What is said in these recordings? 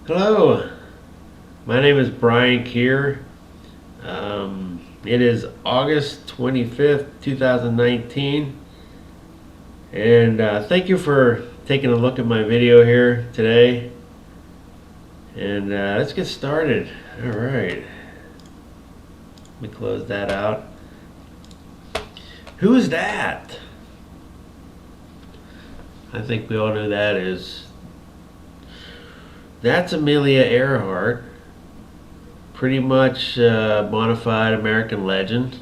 Hello, my name is Brian Keir. It is August 25th, 2019, and thank you for taking a look at my video here today. And let's get started. All right, let me close that out. Who is that? I think we all know that's Amelia Earhart, pretty much bona fide American legend,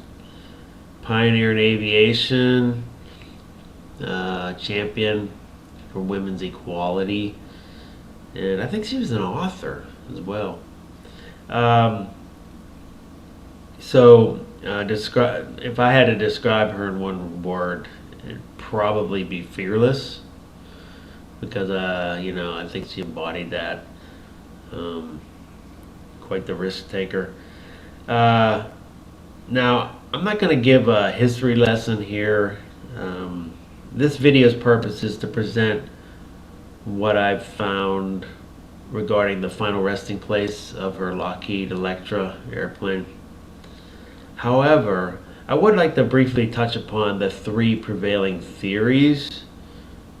pioneer in aviation, champion for women's equality, and I think she was an author as well. If I had to describe her in one word, it'd probably be fearless, because I think she embodied that. Quite the risk taker. Now, I'm not going to give a history lesson here. This video's purpose is to present what I've found regarding the final resting place of her Lockheed Electra airplane. However, I would like to briefly touch upon the three prevailing theories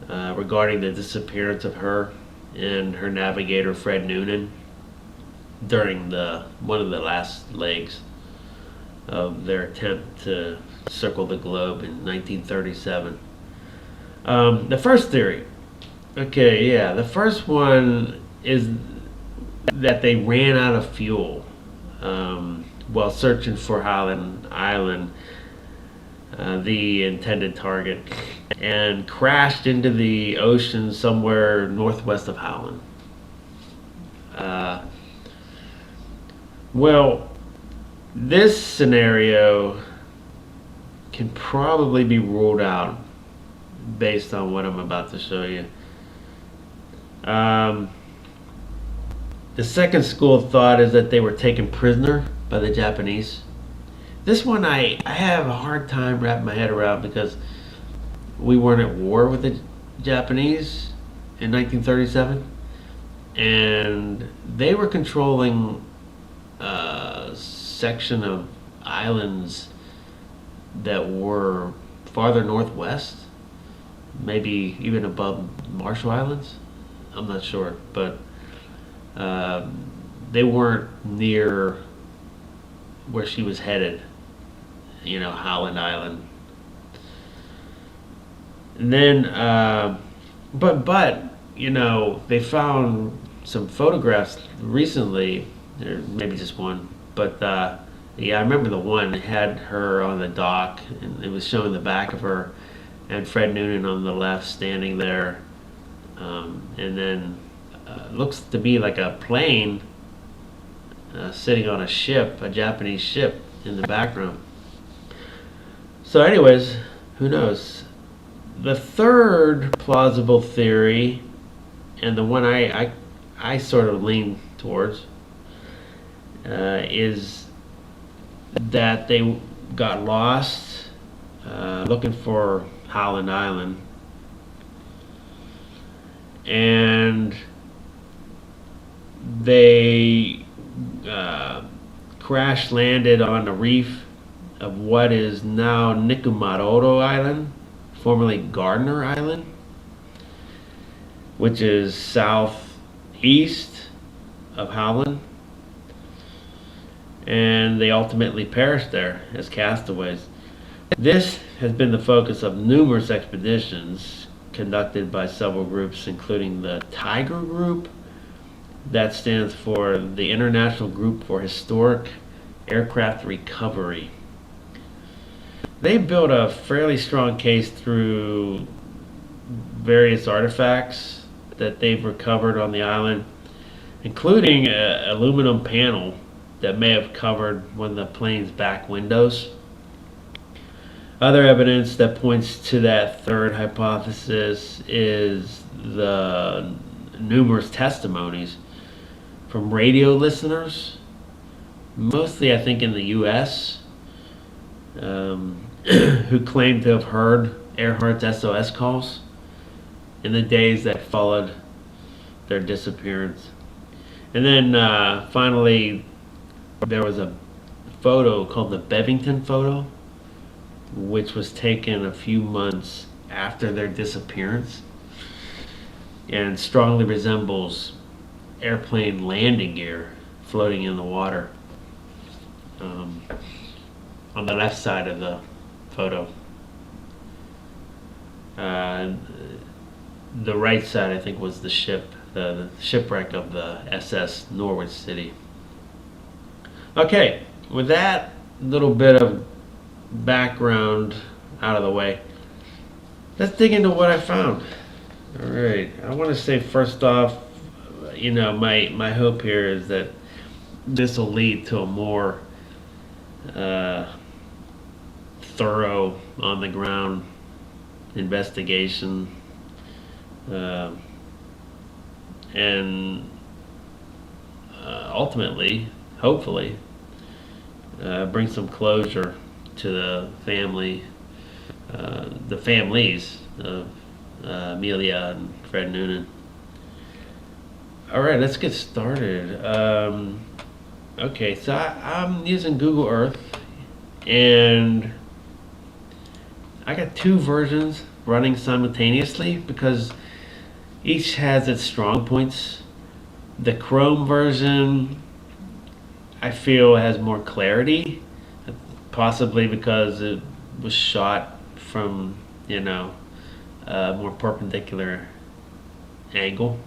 regarding the disappearance of her and her navigator Fred Noonan during one of the last legs of their attempt to circle the globe in 1937. The first theory, the first one is that they ran out of fuel while searching for Howland Island, the intended target, and crashed into the ocean somewhere northwest of Howland. Well, this scenario can probably be ruled out based on what I'm about to show you. The second school of thought is that they were taken prisoner by the Japanese. This one I have a hard time wrapping my head around, because we weren't at war with the Japanese in 1937, and they were controlling a section of islands that were farther northwest, maybe even above Marshall Islands. I'm not sure, but they weren't near where she was headed, Howland Island. And then, they found some photographs recently, or maybe just one, but I remember the one that had her on the dock, and it was showing the back of her, and Fred Noonan on the left standing there, and then looks to be like a plane sitting on a ship, a Japanese ship, in the background. So anyways, who knows? The third plausible theory, and the one I sort of lean towards, is that they got lost looking for Howland Island, and they crash landed on the reef of what is now Nikumaroro Island, formerly Gardner Island, which is southeast of Howland, and they ultimately perished there as castaways. This has been the focus of numerous expeditions conducted by several groups, including the Tiger Group, that stands for the International Group for Historic Aircraft Recovery. They built a fairly strong case through various artifacts that they've recovered on the island, including an aluminum panel that may have covered one of the plane's back windows. Other evidence that points to that third hypothesis is the numerous testimonies from radio listeners, mostly I think in the US, who claim to have heard Earhart's SOS calls in the days that followed their disappearance. And then finally, there was a photo called the Bevington photo, which was taken a few months after their disappearance and strongly resembles airplane landing gear floating in the water on the left side of the photo. The right side, I think, was the ship, the shipwreck of the SS Norwich City. Okay, with that little bit of background out of the way, let's dig into what I found. All right, I want to say first off, you know, my hope here is that this will lead to a more thorough, on the ground investigation, and ultimately, hopefully, bring some closure to the family, the families of Amelia and Fred Noonan. All right, let's get started. Okay, so I'm using Google Earth, and I got two versions running simultaneously because each has its strong points. The Chrome version, I feel, has more clarity, possibly because it was shot from, you know, a more perpendicular angle.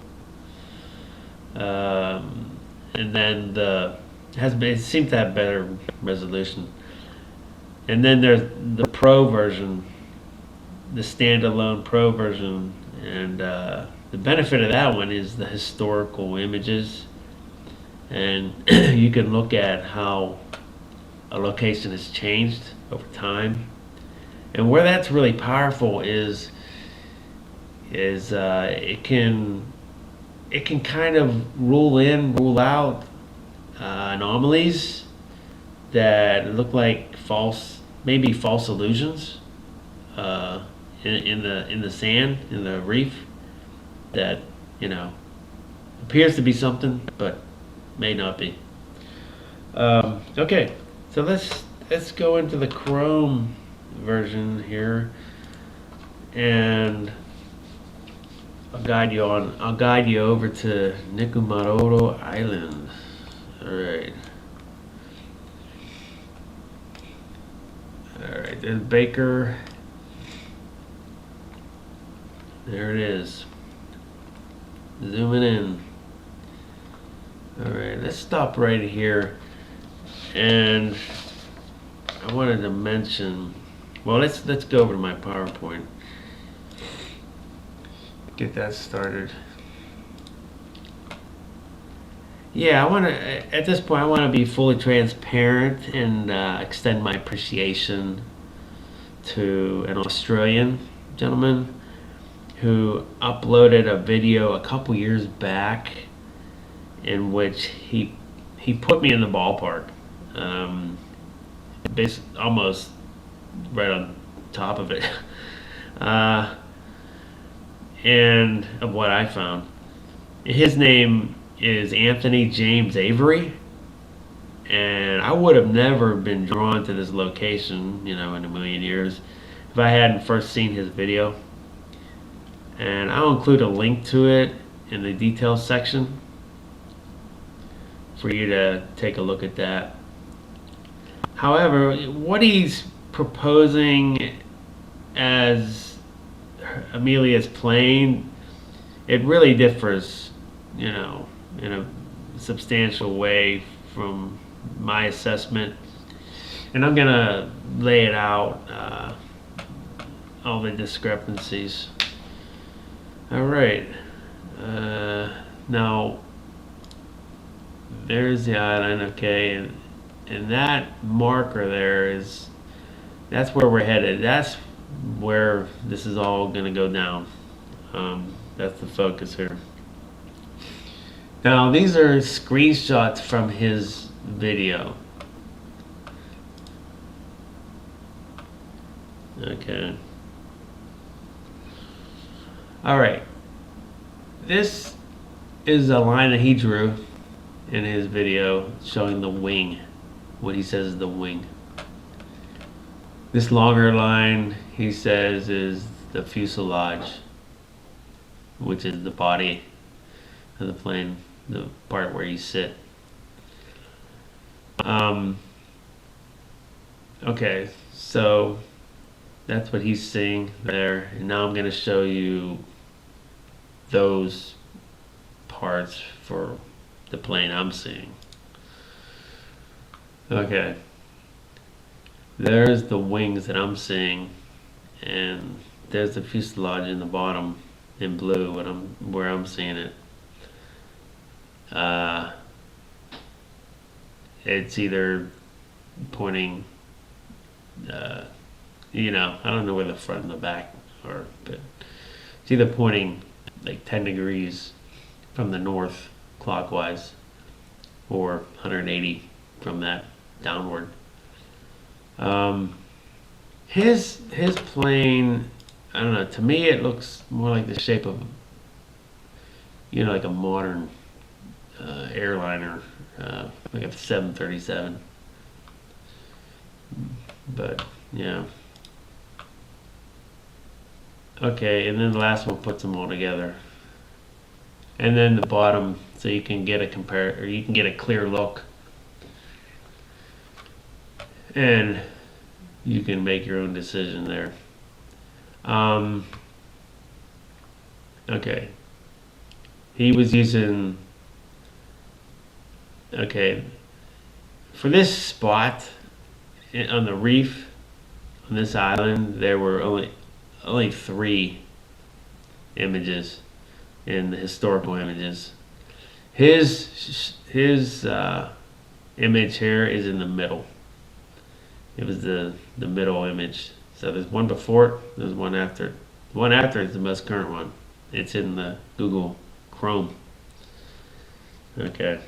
And then it seemed to have better resolution. And then there's the Pro version, the standalone Pro version, and the benefit of that one is the historical images, and you can look at how a location has changed over time. And where that's really powerful is it can kind of rule in, rule out anomalies that look like maybe false illusions in the sand, in the reef, that, you know, appears to be something but may not be. Okay, so let's go into the Chrome version here, and I'll guide you over to Nikumaroro Island. All right, there's Baker. There it is. Zooming in. All right, let's stop right here, and I wanted to mention. Well, let's go over to my PowerPoint. Get that started. Yeah, at this point, I want to be fully transparent and extend my appreciation to an Australian gentleman who uploaded a video a couple years back in which he put me in the ballpark, almost right on top of it, and of what I found. His name is Anthony James Avery, and I would have never been drawn to this location, you know, in a million years if I hadn't first seen his video. And I'll include a link to it in the details section for you to take a look at that. However, what he's proposing as Amelia's plane, it really differs, you know, in a substantial way from my assessment. And I'm gonna lay it out, all the discrepancies. All right, now there's the island, okay, and that marker there that's where we're headed. That's where this is all gonna go down. That's the focus here. Now these are screenshots from his video. Okay. All right. This is a line that he drew in his video showing the wing, what he says is the wing. This longer line, he says, is the fuselage, which is the body of the plane, the part where you sit. Okay, so that's what he's seeing there. And now I'm going to show you those parts for the plane I'm seeing. Okay. There's the wings that I'm seeing, and there's the fuselage in the bottom in blue where I'm seeing it. It's either pointing, you know, I don't know where the front and the back are, but it's either pointing like 10 degrees from the north clockwise or 180 from that downward. His plane, I don't know, to me it looks more like the shape of, you know, like a modern airliner, like a 737. But yeah. Okay, and then the last one puts them all together. And then the bottom, so you can get a clear look. And you can make your own decision there. Okay. He was using, okay, for this spot on the reef, on this island, there were only 3 images in the historical images. His image here is in the middle. It was the middle image. So there's one before it, there's one after it. The one after is the most current one. It's in the Google Chrome. Okay.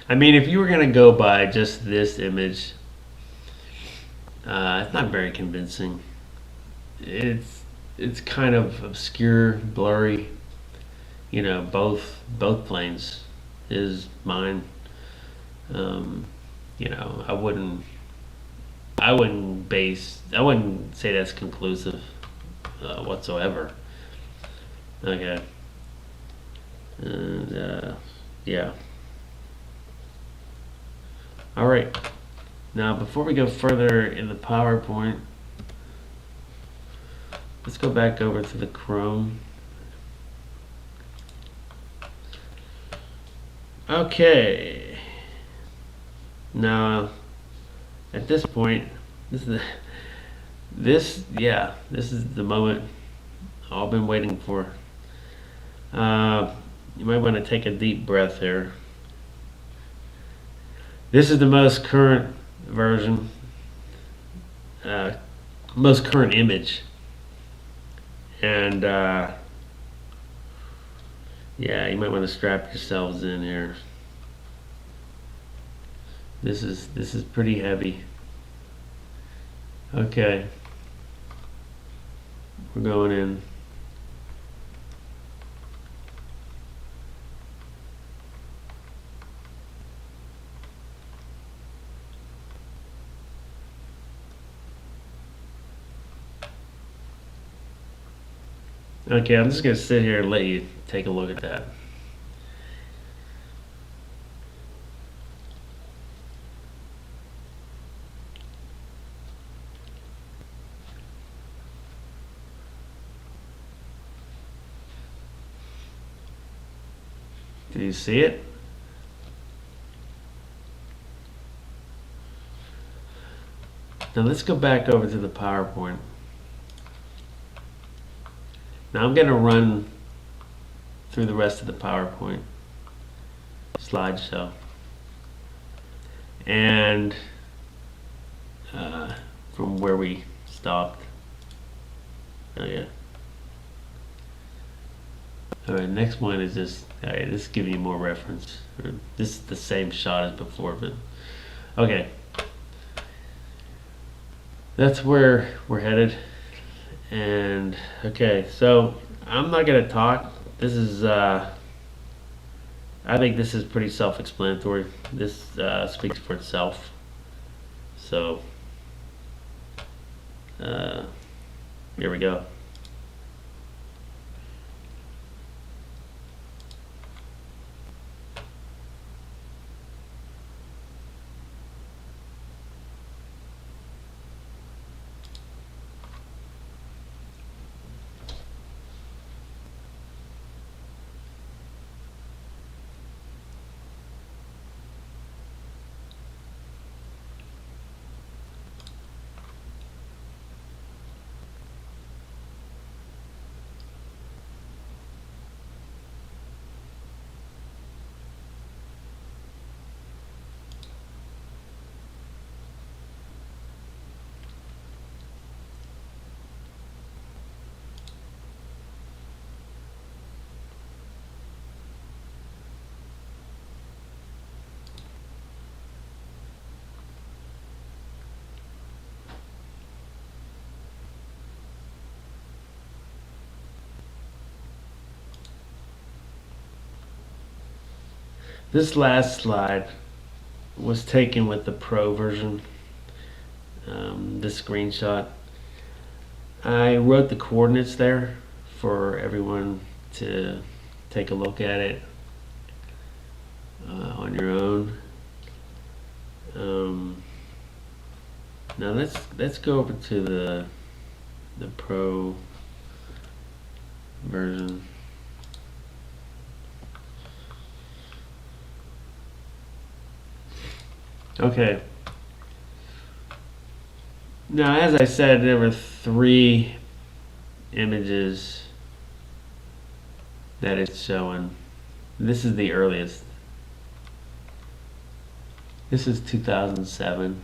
I mean, if you were going to go by just this image, it's not very convincing. It's kind of obscure, blurry. You know, both planes, his, mine. You know, I wouldn't say that's conclusive whatsoever. Okay. And yeah. All right. Now, before we go further in the PowerPoint, let's go back over to the Chrome. Okay. Now, at this point, this is the moment I've all been waiting for. You might want to take a deep breath here. This is the most current version, most current image, and yeah, you might want to strap yourselves in here. This is pretty heavy. Okay, we're going in. Okay, I'm just going to sit here and let you take a look at that. Do you see it? Now let's go back over to the PowerPoint. Now I'm going to run through the rest of the PowerPoint slideshow. And from where we stopped. Oh yeah. Alright, next one is this. Alright, this is giving you more reference. This is the same shot as before, but okay. That's where we're headed. And okay, so I'm not gonna talk. This is I think this is pretty self-explanatory. This speaks for itself. So, here we go. This last slide was taken with the Pro version, this screenshot. I wrote the coordinates there for everyone to take a look at it on your own. Now let's go over to the Pro version. Okay. Now, as I said, there were 3 images that it's showing. This is the earliest. This is 2007.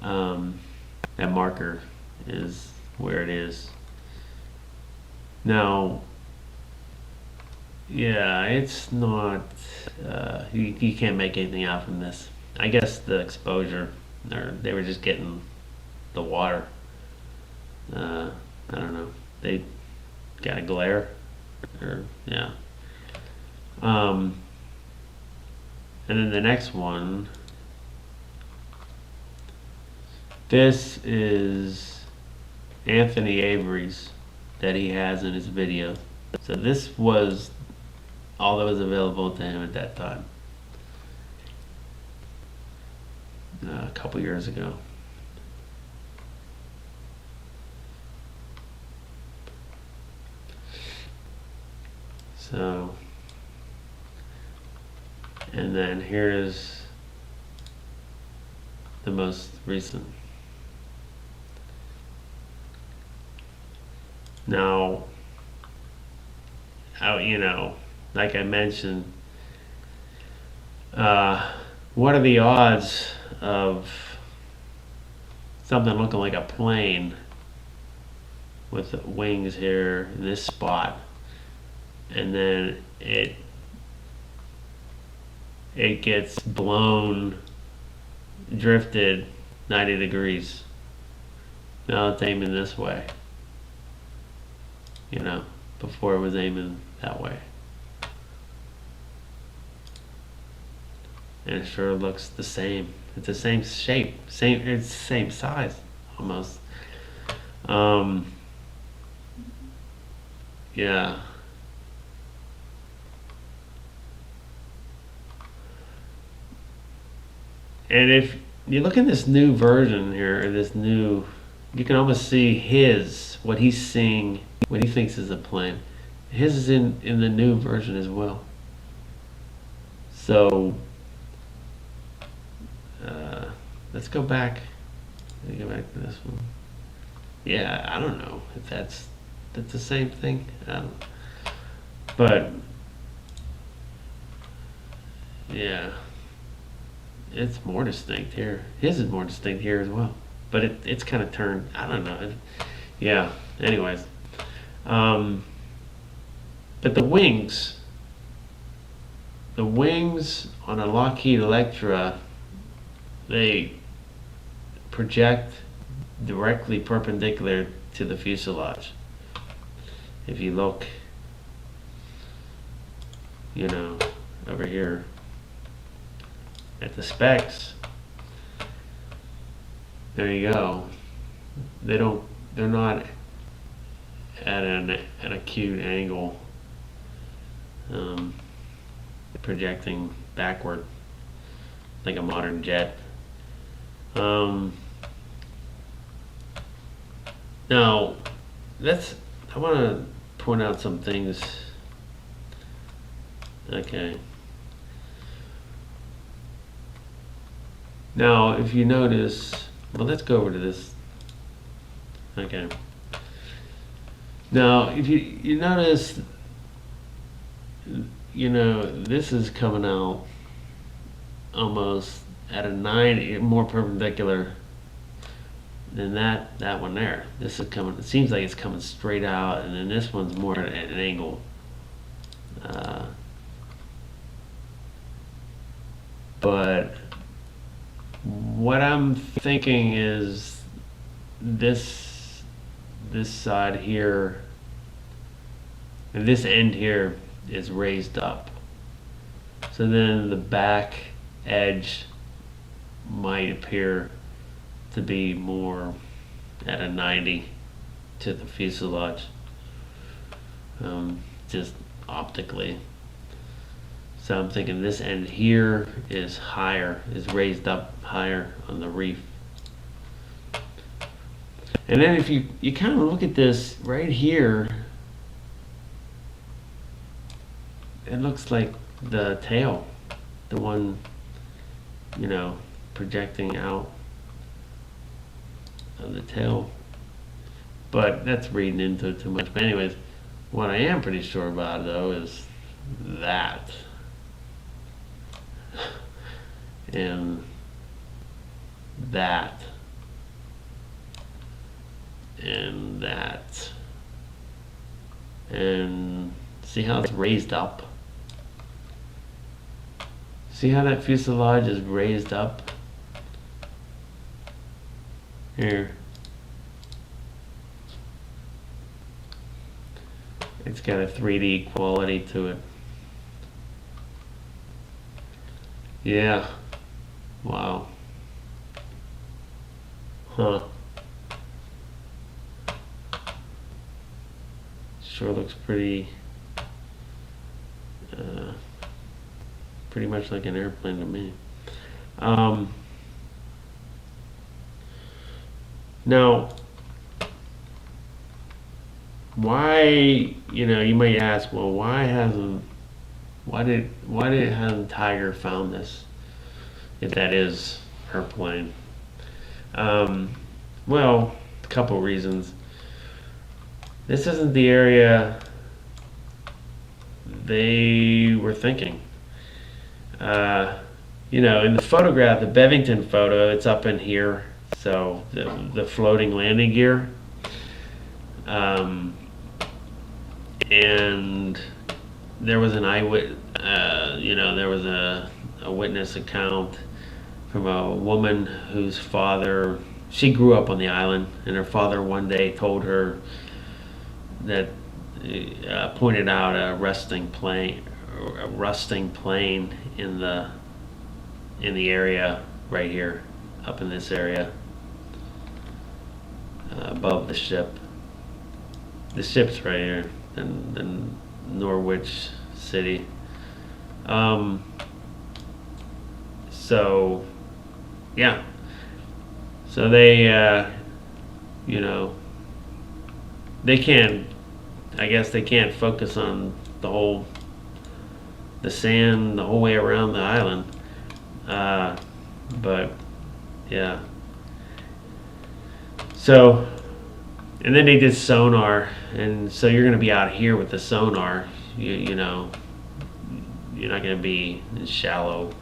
That marker is where it is. Now, yeah, it's not, you can't make anything out from this. I guess the exposure, or they were just getting the water. I don't know. They got a glare, or yeah. And then the next one, this is Anthony Avery's that he has in his video. So this was all that was available to him at that time, a couple years ago. So, and then here's the most recent. Now, you know, like I mentioned, what are the odds of something looking like a plane with wings here in this spot, and then it gets blown, drifted 90 degrees. Now it's aiming this way, you know, before it was aiming that way. And it sure looks the same. It's the same shape, it's the same size almost. Yeah. And if you look at this new version here, or this new, you can almost see what he's seeing, what he thinks is a plane. His is in the new version as well. So let's go back. Let me go back to this one. Yeah, I don't know if that's the same thing. I don't know. But yeah, it's more distinct here. His is more distinct here as well. But it's kind of turned. I don't know. Yeah. Anyways, but the wings on a Lockheed Electra, they project directly perpendicular to the fuselage. If you look you know, over here at the specs, there you go. They're not at an acute angle, projecting backward like a modern jet. Now, I want to point out some things. Okay. Now, if you notice, well, let's go over to this. Okay. Now, if you notice, you know, this is coming out almost at a 9, more perpendicular than that one there. This is coming, it seems like it's coming straight out, and then this one's more at an angle. But what I'm thinking is this side here, and this end here is raised up. So then the back edge might appear to be more at a 90 to the fuselage, just optically. So I'm thinking this end here is higher, is raised up higher on the reef. And then if you kind of look at this right here, it looks like the tail, the one, you know, projecting out of the tail. But that's reading into it too much. But anyways, what I am pretty sure about though is that. And that. And that. And see how it's raised up? See how that fuselage is raised up? Here. It's got a 3D quality to it. Yeah. Wow. Huh. Sure looks pretty much like an airplane to me. Now, why, you know, you might ask, well, why hasn't Tiger found this, if that is her plane? Well, a couple reasons. This isn't the area they were thinking. You know, in the photograph, the Bevington photo, it's up in here, so the floating landing gear. And there was an you know, there was a witness account from a woman whose father, she grew up on the island, and her father one day told her that, pointed out a rusting plane in the area right here, up in this area, above the ship. The ship's right here in Norwich City. So yeah, so they you know, they can't, I guess they can't focus on the sand the whole way around the island. But yeah, so, and then they did sonar, and so you're gonna be out here with the sonar. You know, you're not gonna be in shallow.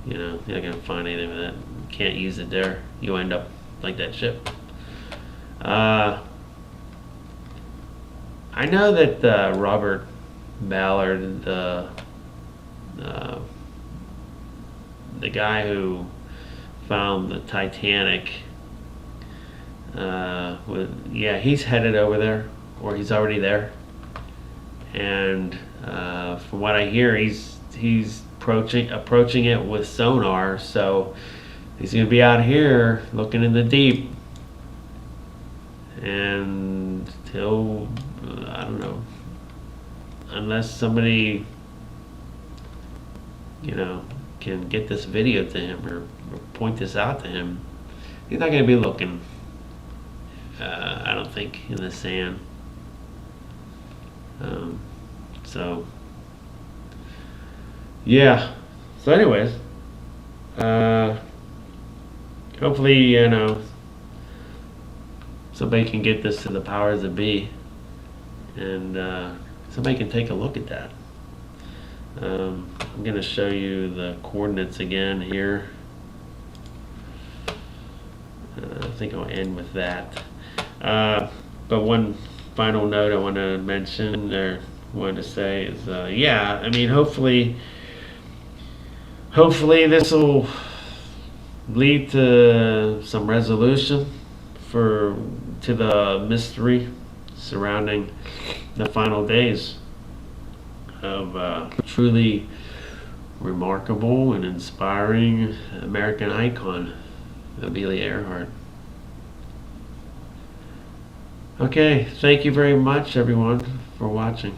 You know, you're not gonna find anything with that. You can't use it there. You end up like that ship. I know that Robert Ballard, the guy who found the Titanic, he's headed over there, or he's already there, and From what I hear, he's approaching it with sonar, so he's gonna be out here looking in the deep, and he'll, I don't know, unless somebody, can get this video to him or point this out to him, he's not gonna be looking, I don't think, in the sand. So yeah. So anyways, hopefully, somebody can get this to the powers that be, and somebody can take a look at that. I'm going to show you the coordinates again here. I think I'll end with that. But one final note I want to mention, or wanted to say, is yeah, I mean, hopefully this will lead to some resolution to the mystery surrounding the final days of truly remarkable and inspiring American icon, Amelia Earhart. Okay, thank you very much, everyone, for watching.